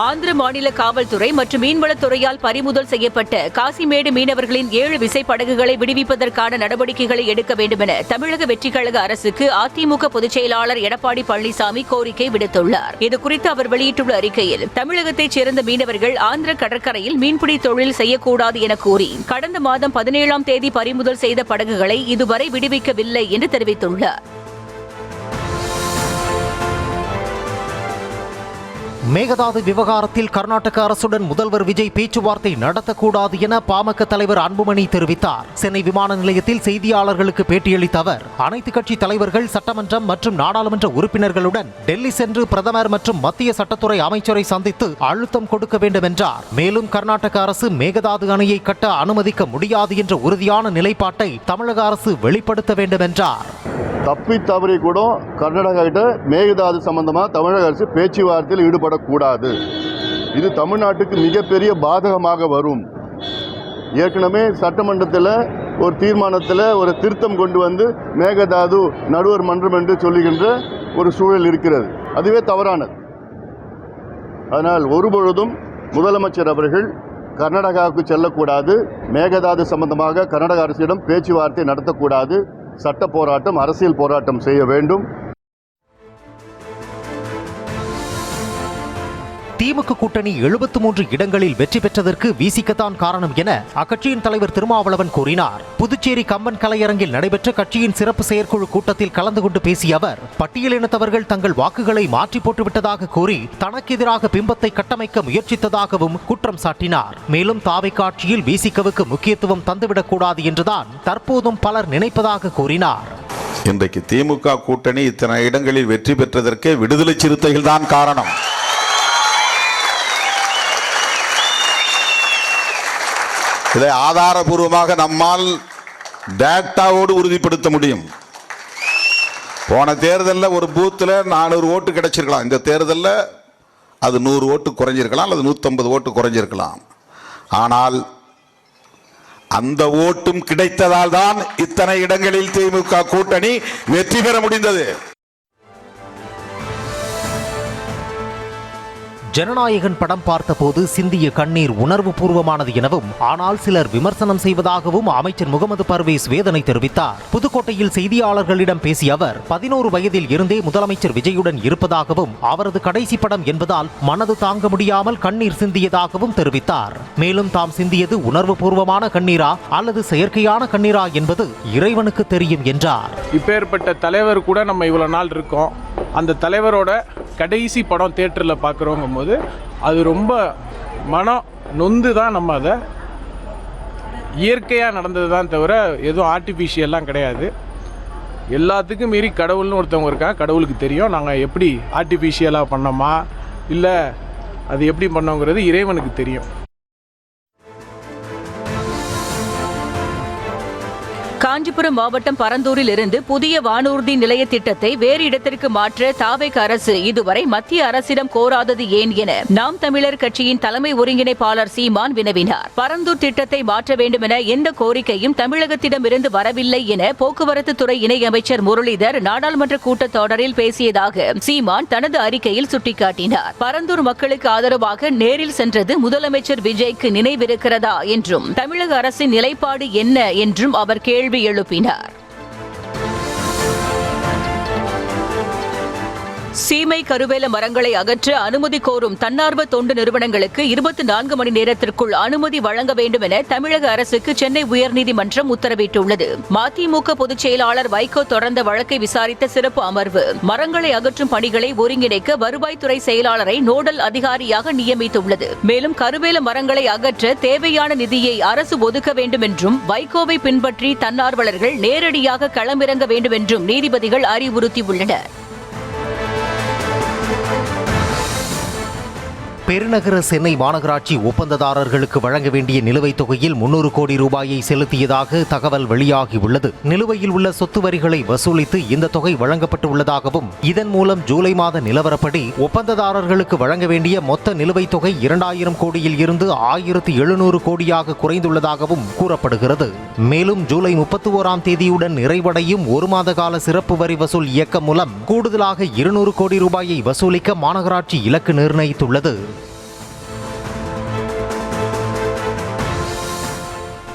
ஆந்திர மாநில காவல்துறை மற்றும் மீன்வளத்துறையால் பறிமுதல் செய்யப்பட்ட காசிமேடு மீனவர்களின் 7 விசைப்படகுகளை விடுவிப்பதற்கான நடவடிக்கைகளை எடுக்க வேண்டும் என தமிழக வெற்றிக் கழக அரசுக்கு அதிமுக பொதுச் செயலாளர் எடப்பாடி பழனிசாமி கோரிக்கை விடுத்துள்ளார். இதுகுறித்து அவர் வெளியிட்டுள்ள அறிக்கையில், தமிழகத்தைச் சேர்ந்த மீனவர்கள் ஆந்திர கடற்கரையில் மீன்பிடி தொழில் செய்யக்கூடாது என கூறி கடந்த மாதம் 17ஆம் தேதி பறிமுதல் செய்த படகுகளை இதுவரை விடுவிக்கவில்லை என்று தெரிவித்துள்ளார். மேகதாது விவகாரத்தில் கர்நாடக அரசுடன் முதல்வர் விஜய் பேச்சுவார்த்தை நடத்தக்கூடாது என பாமக தலைவர் அன்புமணி தெரிவித்தார். சென்னை விமான நிலையத்தில் செய்தியாளர்களுக்கு பேட்டியளித்த அவர், அனைத்து கட்சி தலைவர்கள், சட்டமன்றம் மற்றும் நாடாளுமன்ற உறுப்பினர்களுடன் டெல்லி சென்று பிரதமர் மற்றும் மத்திய சட்டத்துறை அமைச்சரை சந்தித்து அழுத்தம் கொடுக்க வேண்டும் என்றார். மேலும் கர்நாடக அரசு மேகதாது அணையை கட்ட அனுமதிக்க முடியாது என்ற உறுதியான நிலைப்பாட்டை தமிழக அரசு வெளிப்படுத்த வேண்டும் என்றார். தப்பி தவறி கூட கர்நாடகா கிட்ட மேகதாது சம்பந்தமாக தமிழக அரசு பேச்சுவார்த்தையில் ஈடுபடக்கூடாது. இது தமிழ்நாட்டுக்கு மிகப்பெரிய பாதகமாக வரும். ஏற்கனவே சட்டமன்றத்தில் ஒரு தீர்மானத்தில் ஒரு திருத்தம் கொண்டு வந்து மேகதாது நடுவர் மன்றம் என்று சொல்லுகின்ற ஒரு சூழல் இருக்கிறது. அதுவே தவறானது. அதனால் ஒருபொழுதும் முதலமைச்சர் அவர்கள் கர்நாடகாவுக்கு செல்லக்கூடாது. மேகதாது சம்பந்தமாக கர்நாடக அரசிடம் பேச்சுவார்த்தை நடத்தக்கூடாது. சட்ட போராட்டம், அரசியல் போராட்டம் செய்ய வேண்டும். திமுக கூட்டணி 73 இடங்களில் வெற்றி பெற்றதற்கு விசிகத்தான் காரணம் என அக்கட்சியின் தலைவர் திருமாவளவன் கூறினார். புதுச்சேரி கம்பன் கலையரங்கில் நடைபெற்ற கட்சியின் சிறப்பு செயற்குழு கூட்டத்தில் கலந்து கொண்டு பேசிய அவர், பட்டியலினத்தவர்கள் தங்கள் வாக்குகளை மாற்றி போட்டுவிட்டதாக கூறி தனக்கு எதிராக பிம்பத்தை கட்டமைக்க முயற்சித்ததாகவும் குற்றம் சாட்டினார். மேலும் தாவேகா ஆட்சியில் விசிகவுக்கு முக்கியத்துவம் தந்துவிடக்கூடாது என்றுதான் தற்போதும் பலர் நினைப்பதாக கூறினார். இன்றைக்கு திமுக கூட்டணி இத்தனை இடங்களில் வெற்றி பெற்றதற்கு விடுதலை சிறுத்தைகள் தான் காரணம். இதை ஆதாரபூர்வமாக நம்மால் டேட்டாவோடு உறுதிப்படுத்த முடியும். போன தேர்தலில் ஒரு பூத்தில் 400 ஓட்டு கிடைச்சிருக்கலாம். இந்த தேர்தலில் அது 100 ஓட்டு குறைஞ்சிருக்கலாம், அல்லது 150 ஓட்டு குறைஞ்சிருக்கலாம். ஆனால் அந்த ஓட்டும் கிடைத்ததால் தான் இத்தனை இடங்களில் திமுக கூட்டணி வெற்றி பெற முடிந்தது. ஜனநாயகன் படம் பார்த்தபோது சிந்திய கண்ணீர் உணர்வு பூர்வமானது எனவும், ஆனால் சிலர் விமர்சனம் செய்வதாகவும் அமைச்சர் முகமது பர்வேஸ் வேதனை தெரிவித்தார். புதுக்கோட்டையில் செய்தியாளர்களிடம் பேசிய அவர், 11 வயதில் இருந்தே முதலமைச்சர் விஜயுடன் இருப்பதாகவும், அவரது கடைசி படம் என்பதால் மனது தாங்க முடியாமல் கண்ணீர் சிந்தியதாகவும் தெரிவித்தார். மேலும் தாம் சிந்தியது உணர்வு பூர்வமான கண்ணீரா அல்லது செயற்கையான கண்ணீரா என்பது இறைவனுக்கு தெரியும் என்றார். இப்பேற்பட்ட தலைவர் கூட நம்ம இவ்வளவு நாள் இருக்கோம். அந்த தலைவரோட கடைசி படம் தியேட்டரில் பார்க்குறோங்கும் போது அது ரொம்ப மனம் நொந்து தான். நம்ம அதை இயற்கையாக நடந்தது தான் தவிர எதுவும் ஆர்டிஃபிஷியல்லாம் கிடையாது. எல்லாத்துக்கும் மீறி கடவுள்னு ஒருத்தவங்க இருக்கா, கடவுளுக்கு தெரியும் நாங்கள் எப்படி ஆர்டிஃபிஷியலாக பண்ணோமா இல்லை அது எப்படி பண்ணோங்கிறது இறைவனுக்கு தெரியும். காஞ்சிபுரம் மாவட்டம் பரந்தூரில் இருந்து புதிய வானூர்தி நிலைய திட்டத்தை வேறு இடத்திற்கு மாற்ற தாவேகா அரசு இதுவரை மத்திய அரசிடம் கோராதது ஏன் என நாம் தமிழர் கட்சியின் தலைமை ஒருங்கிணைப்பாளர் சீமான் வினவினார். பரந்தூர் திட்டத்தை மாற்ற வேண்டும் என எந்த கோரிக்கையும் தமிழகத்திடமிருந்து வரவில்லை என போக்குவரத்து துறை இணையமைச்சர் முரளிதர் நாடாளுமன்ற கூட்டத்தொடரில் பேசியதாக சீமான் தனது அறிக்கையில் சுட்டிக்காட்டினார். பரந்தூர் மக்களுக்கு ஆதரவாக நேரில் சென்றது முதலமைச்சர் விஜய்க்கு நினைவிருக்கிறதா என்றும், தமிழக அரசின் நிலைப்பாடு என்ன என்றும் அவர் கேள்வி எழுப்பினார். சீமை கருவேல மரங்களை அகற்ற அனுமதி கோரும் தன்னார்வ தொண்டு நிறுவனங்களுக்கு 24 மணி நேரத்திற்குள் அனுமதி வழங்க வேண்டும் என தமிழக அரசுக்கு சென்னை உயர்நீதிமன்றம் உத்தரவிட்டுள்ளது. மதிமுக பொதுச் செயலாளர் வைகோ தொடர்ந்த வழக்கை விசாரித்த சிறப்பு அமர்வு மரங்களை அகற்றும் பணிகளை ஒருங்கிணைக்க வருவாய்த்துறை செயலாளரை நோடல் அதிகாரியாக நியமித்துள்ளது. மேலும் கருவேல மரங்களை அகற்ற தேவையான நிதியை அரசு ஒதுக்க வேண்டும் என்றும், வைகோவை பின்பற்றி தன்னார்வலர்கள் நேரடியாக களமிறங்க வேண்டும் என்றும் நீதிபதிகள் அறிவுறுத்தியுள்ளனர். பெருநகர சென்னை மாநகராட்சி ஒப்பந்ததாரர்களுக்கு வழங்க வேண்டிய நிலுவைத் தொகையில் 300 கோடி ரூபாயை செலுத்தியதாக தகவல் வெளியாகியுள்ளது. நிலுவையில் உள்ள சொத்து வரிகளை வசூலித்து இந்த தொகை வழங்கப்பட்டுள்ளதாகவும், இதன் மூலம் ஜூலை மாத நிலவரப்படி ஒப்பந்ததாரர்களுக்கு வழங்க வேண்டிய மொத்த நிலுவைத் தொகை 2000 கோடியில் இருந்து 1700 கோடியாக குறைந்துள்ளதாகவும் கூறப்படுகிறது. மேலும் ஜூலை 31ஆம் தேதியுடன் நிறைவடையும் 1 மாத கால சிறப்பு வரி வசூல் இயக்கம் மூலம் கூடுதலாக 200 கோடி ரூபாயை வசூலிக்க மாநகராட்சி இலக்கு நிர்ணயித்துள்ளது.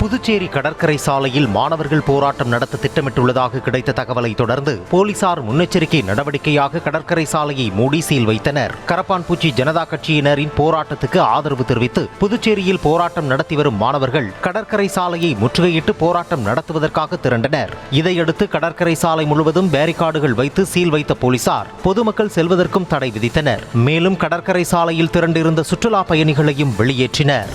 புதுச்சேரி கடற்கரை சாலையில் மாணவர்கள் போராட்டம் நடத்த திட்டமிட்டுள்ளதாக கிடைத்த தகவலை தொடர்ந்து போலீசார் முன்னெச்சரிக்கை நடவடிக்கையாக கடற்கரை சாலையை மூடி சீல் வைத்தனர். கரப்பான்பூச்சி ஜனதா கட்சியினரின் போராட்டத்துக்கு ஆதரவு தெரிவித்து புதுச்சேரியில் போராட்டம் நடத்தி வரும் மாணவர்கள் கடற்கரை சாலையை முற்றுகையிட்டு போராட்டம் நடத்துவதற்காக திரண்டனர். இதையடுத்து கடற்கரை சாலை முழுவதும் பேரிகார்டுகள் வைத்து சீல் வைத்த போலீசார் பொதுமக்கள் செல்வதற்கும் தடை விதித்தனர். மேலும் கடற்கரை சாலையில் திரண்டிருந்த சுற்றுலா பயணிகளையும் வெளியேற்றினர்.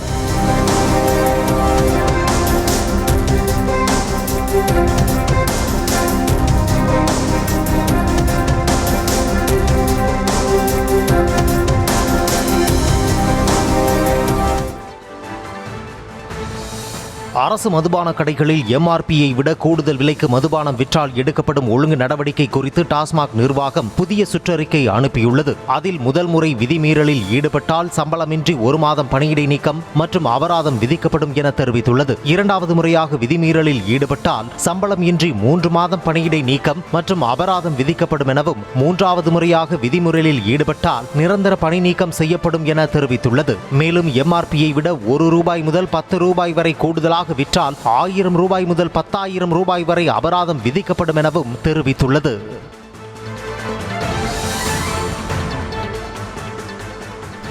அரசு மதுபான கடைகளில் எம்ஆர்பியை விட கூடுதல் விலைக்கு மதுபானம் விற்றால் எடுக்கப்படும் ஒழுங்கு நடவடிக்கை குறித்து டாஸ்மாக் நிர்வாகம் புதிய சுற்றறிக்கை அனுப்பியுள்ளது. அதில் முதல் முறை விதிமீறலில் ஈடுபட்டால் சம்பளமின்றி 1 மாதம் பணியிடை நீக்கம் மற்றும் அபராதம் விதிக்கப்படும் என தெரிவித்துள்ளது. இரண்டாவது முறையாக விதிமீறலில் ஈடுபட்டால் சம்பளம் இன்றி 3 மாதம் பணியிடை நீக்கம் மற்றும் அபராதம் விதிக்கப்படும் எனவும், மூன்றாவது முறையாக விதிமுறையில் ஈடுபட்டால் நிரந்தர பணி நீக்கம் செய்யப்படும் என தெரிவித்துள்ளது. மேலும் எம்ஆர்பியை விட ₹1 முதல் ₹10 வரை கூடுதலாக விற்றால் ₹1000 முதல் ₹10,000 வரை அபராதம் விதிக்கப்படும் எனவும் தெரிவித்துள்ளது.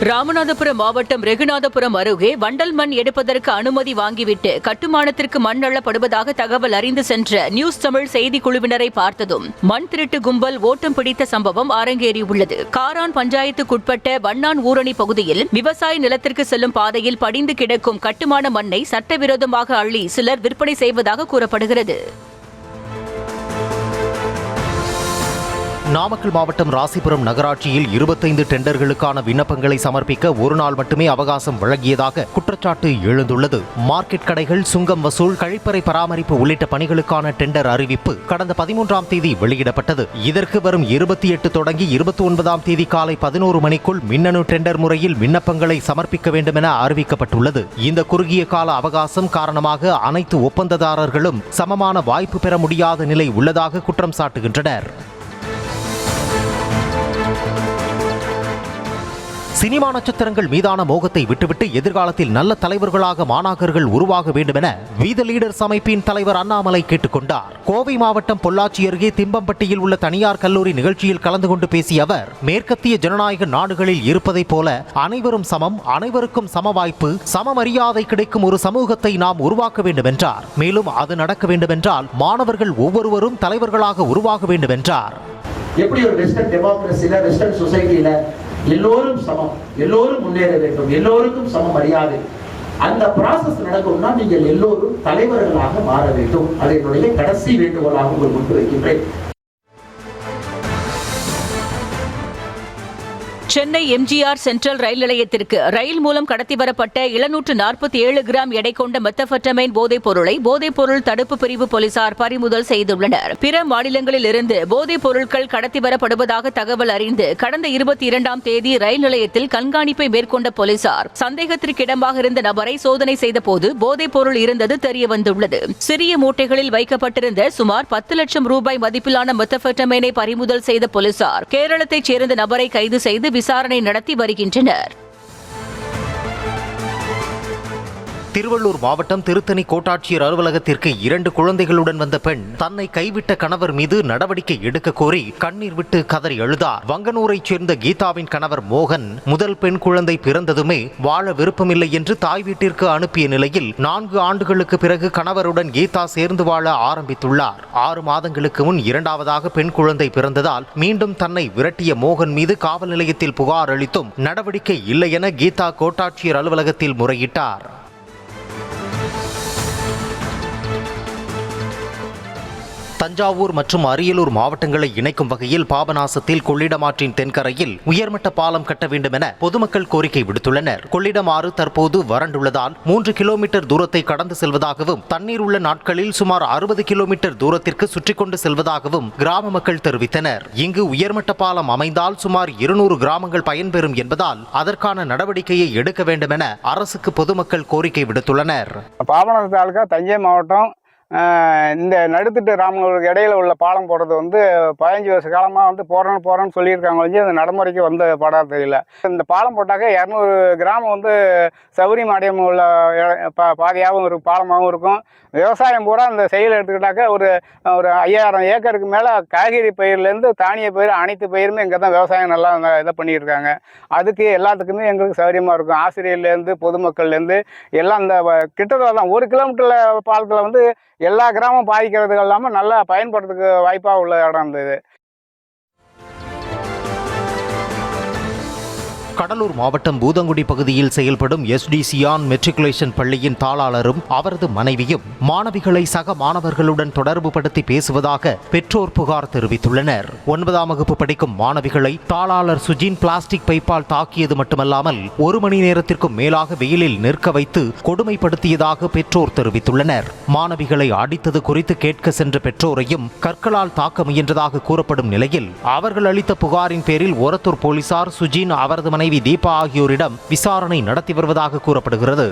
ராமநாதபுரம் மாவட்டம் ரெகுநாதபுரம் அருகே வண்டல் மண் எடுப்பதற்கு அனுமதி வாங்கிவிட்டு கட்டுமானத்திற்கு மண் அள்ளப்படுவதாக தகவல் அறிந்து சென்ற நியூஸ் தமிழ் செய்திக்குழுவினரை பார்த்ததும் மண் திருட்டு கும்பல் ஓட்டம் பிடித்த சம்பவம் அரங்கேறியுள்ளது. காரான் பஞ்சாயத்துக்குட்பட்ட வண்ணான் ஊரணி பகுதியில் விவசாய நிலத்திற்கு செல்லும் பாதையில் படிந்து கிடக்கும் கட்டுமான மண்ணை சட்டவிரோதமாக அள்ளி சிலர் விற்பனை செய்வதாக கூறப்படுகிறது. நாமக்கல் மாவட்டம் ராசிபுரம் நகராட்சியில் 25 டெண்டர்களுக்கான விண்ணப்பங்களை சமர்ப்பிக்க 1 நாள் மட்டுமே அவகாசம் வழங்கியதாக குற்றச்சாட்டு எழுந்துள்ளது. மார்க்கெட் கடைகள், சுங்கம் வசூல், கழிப்பறை பராமரிப்பு உள்ளிட்ட பணிகளுக்கான டெண்டர் அறிவிப்பு கடந்த 13ஆம் தேதி வெளியிடப்பட்டது. இதற்கு வரும் 28 தொடங்கி 29ஆம் தேதி காலை 11 மணிக்குள் மின்னணு டெண்டர் முறையில் விண்ணப்பங்களை சமர்ப்பிக்க வேண்டும் என அறிவிக்கப்பட்டுள்ளது. இந்த குறுகிய கால அவகாசம் காரணமாக அனைத்து ஒப்பந்ததாரர்களும் சமமான வாய்ப்பு பெற முடியாத நிலை உள்ளதாக குற்றம் சாட்டுகின்றனர். சினிமா நட்சத்திரங்கள் மீதான மோகத்தை விட்டுவிட்டு எதிர்காலத்தில் நல்ல தலைவர்களாக மாணாக்கர்கள் உருவாக வேண்டும் என வி தி லீடர்ஸ் அமைப்பின் தலைவர் அண்ணாமலை கேட்டுக்கொண்டார். கோவை மாவட்டம் பொள்ளாச்சி அருகே திம்பம்பட்டியில் உள்ள தனியார் கல்லூரி நிகழ்ச்சியில் கலந்து கொண்டு பேசிய அவர், மேற்கத்திய ஜனநாயக நாடுகளில் இருப்பதைப் போல அனைவரும் சமம், அனைவருக்கும் சம வாய்ப்பு, சம மரியாதை கிடைக்கும் ஒரு சமூகத்தை நாம் உருவாக்க வேண்டும் என்றார். மேலும் அது நடக்க வேண்டும் என்றால் மாணவர்கள் ஒவ்வொருவரும் தலைவர்களாக உருவாக வேண்டும் என்றார். எப்படி ஒரு வெஸ்டர்ன் டெமோக்ரஸில, வெஸ்டர்ன் சொசைட்டில எல்லோரும் சமம், எல்லோரும் முன்னேற வேண்டும், எல்லோருக்கும் சம மரியாதை, அந்த ப்ராசஸ் நடக்கும்னா நீங்கள் எல்லோரும் தலைவர்களாக மாற வேண்டும். அது என்னுடைய கடைசி வேண்டுகோளாக உங்களுக்கு முன்பு வைக்கின்றேன். சென்னை எம்ஜிஆர் சென்ட்ரல் ரயில் நிலையத்திற்கு ரயில் மூலம் கடத்தி வரப்பட்ட 747 கிராம் எடை கொண்ட மெத்தபெட்டமைன் போதைப் பொருளை போதைப்பொருள் தடுப்பு பிரிவு போலீசார் பறிமுதல் செய்துள்ளனர். பிற மாநிலங்களில் இருந்து போதைப் பொருட்கள் கடத்தி வரப்படுவதாக தகவல் அறிந்து கடந்த 22ஆம் தேதி ரயில் நிலையத்தில் கண்காணிப்பை மேற்கொண்ட போலீசார் சந்தேகத்திற்கிடமாக இருந்த நபரை சோதனை செய்தபோது போதைப் பொருள் இருந்தது தெரியவந்துள்ளது. சிறிய மூட்டைகளில் வைக்கப்பட்டிருந்த சுமார் 10 லட்சம் ரூபாய் மதிப்பிலான மெத்தபெட்டமைனை பறிமுதல் செய்த போலீசார் கேரளத்தைச் சேர்ந்த நபரை கைது செய்து விசாரணை நடத்தி வருகின்றனர். திருவள்ளூர் மாவட்டம் திருத்தணி கோட்டாட்சியர் அலுவலகத்திற்கு 2 குழந்தைகளுடன் வந்த பெண் தன்னை கைவிட்ட கணவர் மீது நடவடிக்கை எடுக்க கோரி கண்ணீர் விட்டு கதறி அழுதார். வங்கனூரைச் சேர்ந்த கீதாவின் கணவர் மோகன் முதல் பெண் குழந்தை பிறந்ததுமே வாழ விருப்பமில்லை என்று தாய் வீட்டிற்கு அனுப்பிய நிலையில் 4 ஆண்டுகளுக்கு பிறகு கணவருடன் கீதா சேர்ந்து வாழ ஆரம்பித்துள்ளார். 6 மாதங்களுக்கு முன் 2வது பெண் குழந்தை பிறந்ததால் மீண்டும் தன்னை விரட்டிய மோகன் மீது காவல் நிலையத்தில் புகார் அளித்தும் நடவடிக்கை இல்லை என கீதா கோட்டாட்சியர் அலுவலகத்தில் முறையிட்டார். தஞ்சாவூர் மற்றும் அரியலூர் மாவட்டங்களை இணைக்கும் வகையில் பாபநாசத்தில் கொள்ளிடம் ஆற்றின் தென்கரையில் உயர்மட்ட பாலம் கட்ட வேண்டும் என பொதுமக்கள் கோரிக்கை விடுத்துள்ளனர். கொள்ளிடம் ஆறு தற்போது வறண்டுள்ளதால் 3 கிலோமீட்டர் தூரத்தை கடந்து செல்வதாகவும் தண்ணீர் உள்ள நாட்களில் சுமார் 60 கிலோமீட்டர் தூரத்திற்கு சுற்றி கொண்டு செல்வதாகவும் கிராம மக்கள் தெரிவித்தனர். இங்கு உயர்மட்ட பாலம் அமைந்தால் சுமார் 200 கிராமங்கள் பயன்பெறும் என்பதால் அதற்கான நடவடிக்கையை எடுக்க வேண்டும் என அரசுக்கு பொதுமக்கள் கோரிக்கை விடுத்துள்ளனர். பாபநாசம் தாலுகா, தஞ்சை மாவட்டம், இந்த நடுத்திட்டு ராமனூருக்கு இடையில உள்ள பாலம் போடுறது வந்து 15 வருஷ காலமாக வந்து போகிறேன்னு சொல்லியிருக்காங்க ஒழிஞ்சு அது நடைமுறைக்கு வந்த பாடம் தெரியல. இந்த பாலம் போட்டாக்க 200 கிராமம் வந்து சௌகரியம் அடையும் உள்ள பாதையாகவும் இருக்கும், பாலமாகவும் இருக்கும். விவசாயம் பூரா அந்த செயல் எடுத்துக்கிட்டாக்க ஒரு 5000 ஏக்கருக்கு மேலே காய்கறி பயிர்லேருந்து தானிய பயிர் அனைத்து பயிருமே இங்கே தான் விவசாயம் நல்லா இதை பண்ணியிருக்காங்க. அதுக்கு எல்லாத்துக்குமே எங்களுக்கு சௌகரியமாக இருக்கும். ஆசிரியர்லேருந்து பொதுமக்கள்லேருந்து எல்லாம் இந்த கிட்டத்தட்ட தான் 1 கிலோமீட்டரில் பாலத்தில் வந்து எல்லா கிராமம் பாதிக்கிறதுக்கு இல்லாமல் நல்லா பயன்படுறதுக்கு வாய்ப்பாக உள்ள இடம் இருந்தது. கடலூர் மாவட்டம் பூதங்குடி பகுதியில் செயல்படும் SDCON மெட்ரிகுலேஷன் பள்ளியின் தாளாளரும் அவரது மனைவியும் மாணவிகளை சக மாணவர்களுடன் தொடர்பு படுத்தி பேசுவதாக பெற்றோர் புகார் தெரிவித்துள்ளனர். 9ஆம் வகுப்பு படிக்கும் மாணவிகளை தாளாளர் சுஜின் பிளாஸ்டிக் பைப்பால் தாக்கியது மட்டுமல்லாமல் 1 மணி நேரத்திற்கும் மேலாக வெயிலில் நிற்க வைத்து கொடுமைப்படுத்தியதாக பெற்றோர் தெரிவித்துள்ளனர். மாணவிகளை அடித்தது குறித்து கேட்க சென்ற பெற்றோரையும் கற்களால் தாக்க முயன்றதாக கூறப்படும் நிலையில் அவர்கள் அளித்த புகாரின் பேரில் ஒரத்தூர் போலீசார் சுஜின் அவரது மனைவி தீபா ஆகியோரிடம் விசாரணை நடத்தி வருவதாக கூறப்படுகிறது.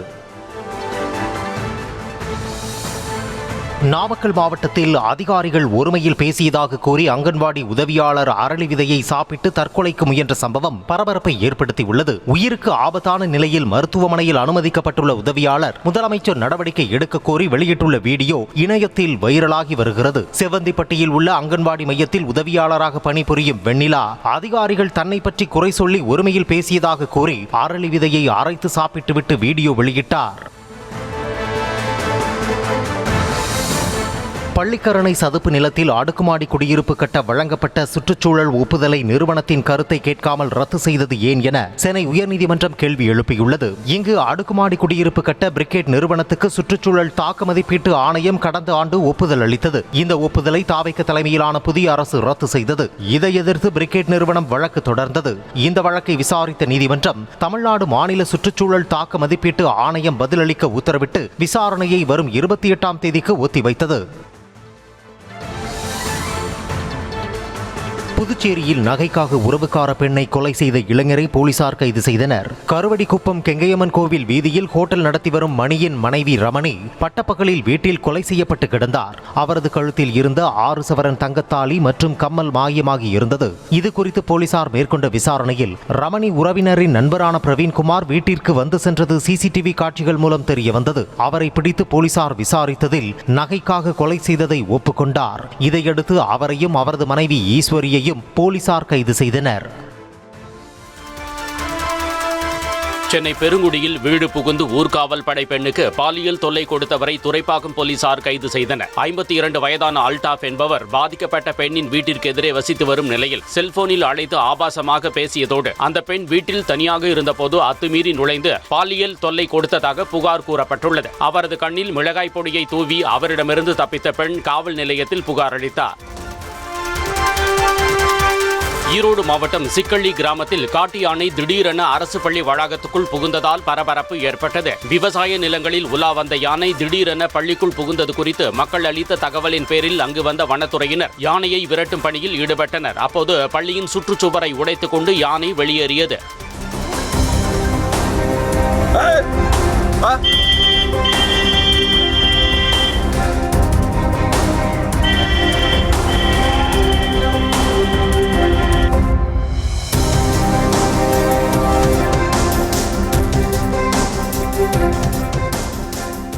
நாமக்கல் மாவட்டத்தில் அதிகாரிகள் ஒருமையில் பேசியதாக கூறி அங்கன்வாடி உதவியாளர் அரளி விதையை சாப்பிட்டு தற்கொலைக்கு முயன்ற சம்பவம் பரபரப்பை ஏற்படுத்தியுள்ளது. உயிருக்கு ஆபத்தான நிலையில் மருத்துவமனையில் அனுமதிக்கப்பட்டுள்ள உதவியாளர் முதலமைச்சர் நடவடிக்கை எடுக்க கோரி வெளியிட்டுள்ள வீடியோ இணையத்தில் வைரலாகி வருகிறது. செவந்திப்பட்டியில் உள்ள அங்கன்வாடி மையத்தில் உதவியாளராக பணிபுரியும் வெண்ணிலா அதிகாரிகள் தன்னை பற்றி குறை சொல்லி ஒருமையில் பேசியதாக கூறி அரளி விதையை அரைத்து சாப்பிட்டுவிட்டு வீடியோ வெளியிட்டார். பள்ளிக்கரணை சதுப்பு நிலத்தில் அடுக்குமாடி குடியிருப்பு கட்ட வழங்கப்பட்ட சுற்றுச்சூழல் ஒப்புதலை நிறுவனத்தின் கருத்தை கேட்காமல் ரத்து செய்தது ஏன் என சென்னை உயர்நீதிமன்றம் கேள்வி எழுப்பியுள்ளது. இங்கு அடுக்குமாடி குடியிருப்பு கட்ட பிரிகேட் நிறுவனத்துக்கு சுற்றுச்சூழல் தாக்க மதிப்பீட்டு ஆணையம் கடந்த ஆண்டு ஒப்புதல் அளித்தது. இந்த ஒப்புதலை தாவேக தலைமையிலான புதிய அரசு ரத்து செய்தது. இதை எதிர்த்து பிரிகேட் நிறுவனம் வழக்கு தொடர்ந்தது. இந்த வழக்கை விசாரித்த நீதிமன்றம் தமிழ்நாடு மாநில சுற்றுச்சூழல் தாக்க மதிப்பீட்டு ஆணையம் பதிலளிக்க உத்தரவிட்டு விசாரணையை வரும் 28ஆம் தேதிக்கு ஒத்திவைத்தது. புதுச்சேரியில் நகைக்காக உறவுக்கார பெண்ணை கொலை செய்த இளைஞரை போலீசார் கைது செய்தனர். கருவடிக்குப்பம் கெங்கையம்மன் கோவில் வீதியில் ஹோட்டல் நடத்தி வரும் மணியின் மனைவி ரமணி பட்டப்பகலில் வீட்டில் கொலை செய்யப்பட்டு கிடந்தார். அவரது கழுத்தில் இருந்த 6 சவரன் தங்கத்தாலி மற்றும் கம்மல் மாயமாகி இருந்தது. இது குறித்து போலீசார் மேற்கொண்ட விசாரணையில் ரமணி உறவினரின் நண்பரான பிரவீன்குமார் வீட்டிற்கு வந்து சென்றது சிசிடிவி காட்சிகள் மூலம் தெரிய வந்தது. அவரை பிடித்து போலீசார் விசாரித்ததில் நகைக்காக கொலை செய்ததை ஒப்புக்கொண்டார். இதையடுத்து அவரையும் அவரது மனைவி ஈஸ்வரியையும் போலீசார் கைது செய்தனர். சென்னை பெருங்குடியில் வீடு புகுந்து ஊர்காவல் படை பெண்ணுக்கு பாலியல் தொல்லை கொடுத்தவரை துரைப்பாக்கம் போலீசார் கைது செய்தனர். 52 வயதான அல்டாப் என்பவர் பாதிக்கப்பட்ட பெண்ணின் வீட்டிற்கு எதிரே வசித்து வரும் நிலையில் செல்போனில் அழைத்து ஆபாசமாக பேசியதோடு அந்த பெண் வீட்டில் தனியாக இருந்தபோது அத்துமீறி நுழைந்து பாலியல் தொல்லை கொடுத்ததாக புகார் கூறப்பட்டுள்ளது. அவரது கண்ணில் மிளகாய் பொடியை தூவி அவரிடமிருந்து தப்பித்த பெண் காவல் நிலையத்தில் புகார் அளித்தார். ஈரோடு மாவட்டம் சிக்கள்ளி கிராமத்தில் காட்டு யானை திடீரென அரசு பள்ளி வளாகத்துக்குள் புகுந்ததால் பரபரப்பு ஏற்பட்டது. விவசாய நிலங்களில் உலா வந்த யானை திடீரென பள்ளிக்குள் புகுந்தது குறித்து மக்கள் அளித்த தகவலின் பேரில் அங்கு வந்த வனத்துறையினர் யானையை விரட்டும் பணியில் ஈடுபட்டனர். அப்போது பள்ளியின் சுற்றுச்சுவரை உடைத்துக் கொண்டு யானை வெளியேறியது.